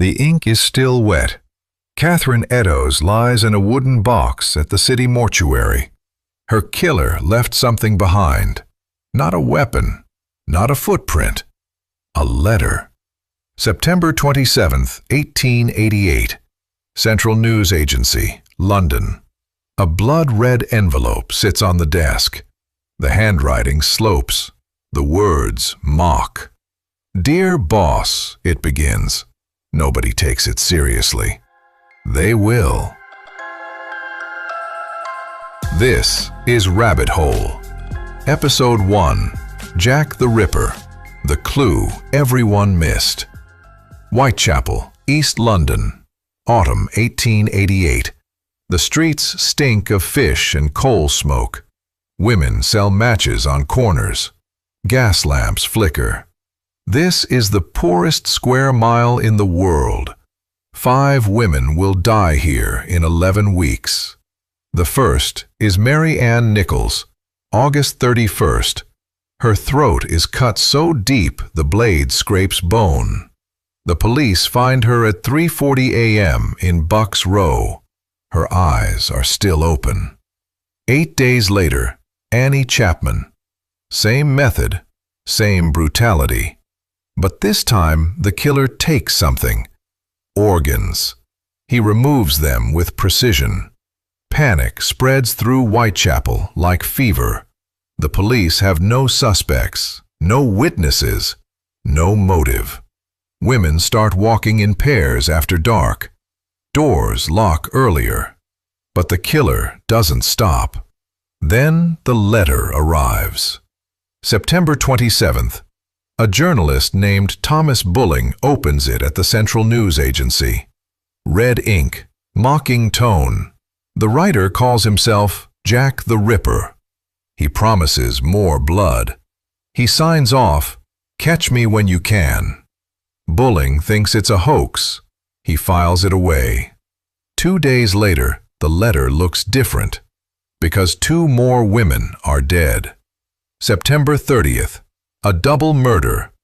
The ink is still wet. Catherine Eddowes lies in a wooden box at the city mortuary. Her killer left something behind. Not a weapon, not a footprint, a letter. September 27, 1888. Central News Agency, London. A blood-red envelope sits on the desk. The handwriting slopes. The words mock. "Dear Boss," it begins. Nobody takes it seriously. They will. This is Rabbit Hole. Episode 1. Jack the Ripper. The clue everyone missed. Whitechapel, East London. Autumn 1888. The streets stink of fish and coal smoke. Women sell matches on corners. Gas lamps flicker. This is the poorest square mile in the world. 5 women will die here in 11 weeks. The first is Mary Ann Nichols, August 31st. Her throat is cut so deep the blade scrapes bone. The police find her at 3:40 a.m. in Bucks Row. Her eyes are still open. 8 days later, Annie Chapman. Same method, same brutality. But this time the killer takes something. Organs. He removes them with precision. Panic spreads through Whitechapel like fever. The police have no suspects, no witnesses, no motive. Women start walking in pairs after dark. Doors lock earlier. But the killer doesn't stop. Then the letter arrives. September 27th. A journalist named Thomas Bulling opens it at the Central News Agency. Red ink, mocking tone. The writer calls himself Jack the Ripper. He promises more blood. He signs off, "Catch me when you can." Bulling thinks it's a hoax. He files it away. 2 days later, the letter looks different, because 2 more women are dead. September 30th. A double murder.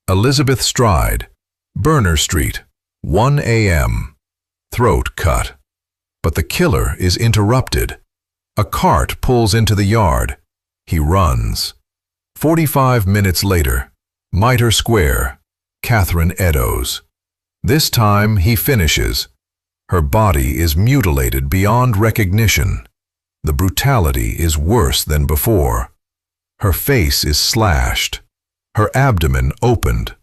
Elizabeth Stride, Burner Street, 1 a.m. Throat cut. But the killer is interrupted. A cart pulls into the yard. He runs. 45 minutes later, Mitre Square, Catherine Eddowes. This time he finishes. Her body is mutilated beyond recognition. The brutality is worse than before. Her face is slashed. Her abdomen opened.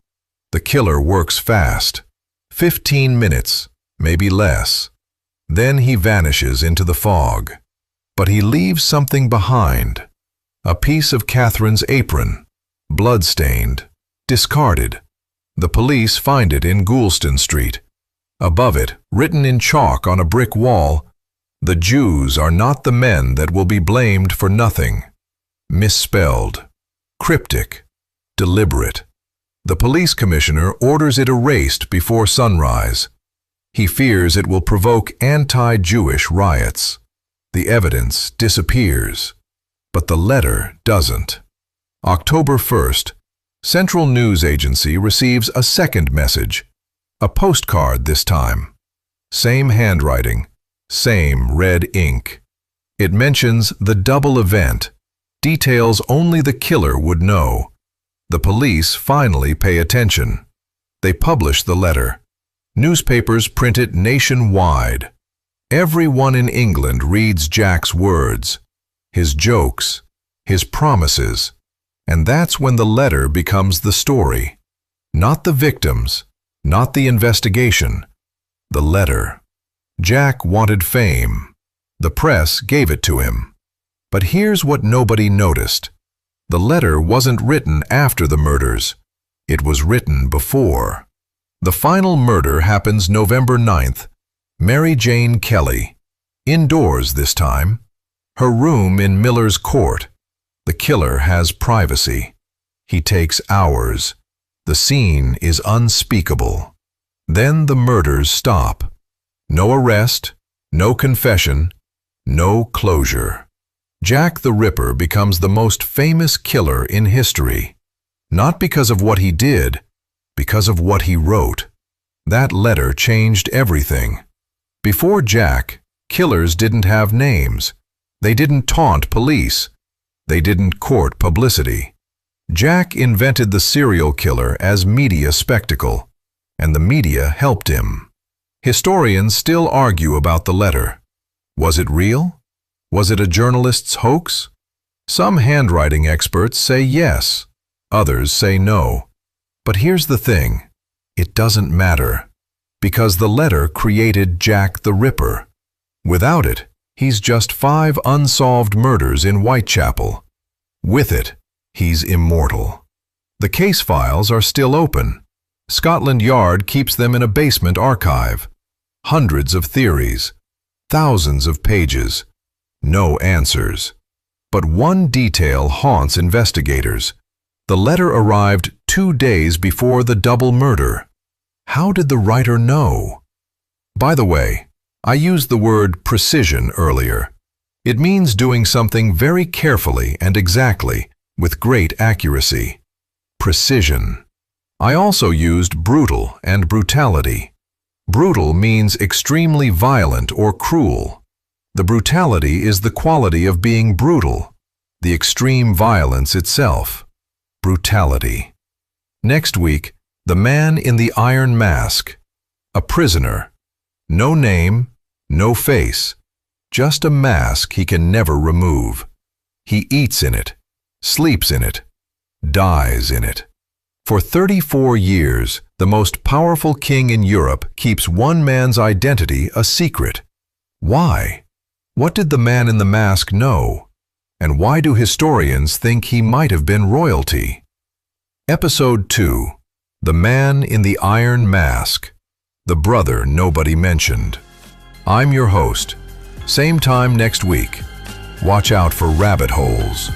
The killer works fast. 15 minutes, maybe less. Then he vanishes into the fog. But he leaves something behind. A piece of Catherine's apron, blood-stained, discarded. The police find it in Goulston Street. Above it, written in chalk on a brick wall, "The Jews are not the men that will be blamed for nothing." Misspelled. Cryptic. Deliberate. The police commissioner orders it erased before sunrise. He fears it will provoke anti-Jewish riots. The evidence disappears. But the letter doesn't. October 1st. Central News Agency receives a second message. A postcard this time. Same handwriting. Same red ink. It mentions the double event. Details only the killer would know. The police finally pay attention. They publish the letter. Newspapers print it nationwide. Everyone in England reads Jack's words, his jokes, his promises, and that's when the letter becomes the story. Not the victims, not the investigation. The letter. Jack wanted fame. The press gave it to him. But here's what nobody noticed. The letter wasn't written after the murders. It was written before. The final murder happens November 9th. Mary Jane Kelly. Indoors this time. Her room in Miller's Court. The killer has privacy. He takes hours. The scene is unspeakable. Then the murders stop. No arrest, no confession, no closure. Jack the Ripper becomes the most famous killer in history. Not because of what he did, because of what he wrote. That letter changed everything. Before Jack, killers didn't have names. They didn't taunt police. They didn't court publicity. Jack invented the serial killer as media spectacle, and the media helped him. Historians still argue about the letter. Was it real? Was it a journalist's hoax? Some handwriting experts say yes, others say no. But here's the thing, it doesn't matter, because the letter created Jack the Ripper. Without it, he's just 5 unsolved murders in Whitechapel. With it, he's immortal. The case files are still open. Scotland Yard keeps them in a basement archive. Hundreds of theories, thousands of pages, no answers. But one detail haunts investigators. The letter arrived 2 days before the double murder. How did the writer know? By the way, I used the word precision earlier. It means doing something very carefully and exactly, with great accuracy. Precision. I also used brutal and brutality. Brutal means extremely violent or cruel. The brutality is the quality of being brutal, the extreme violence itself. Brutality. Next week, the man in the iron mask. A prisoner. No name, no face. Just a mask he can never remove. He eats in it, sleeps in it, dies in it. For 34 years, the most powerful king in Europe keeps one man's identity a secret. Why? What did the man in the mask know? And why do historians think he might have been royalty? Episode 2. The Man in the Iron Mask. The brother nobody mentioned. I'm your host. Same time next week. Watch out for rabbit holes.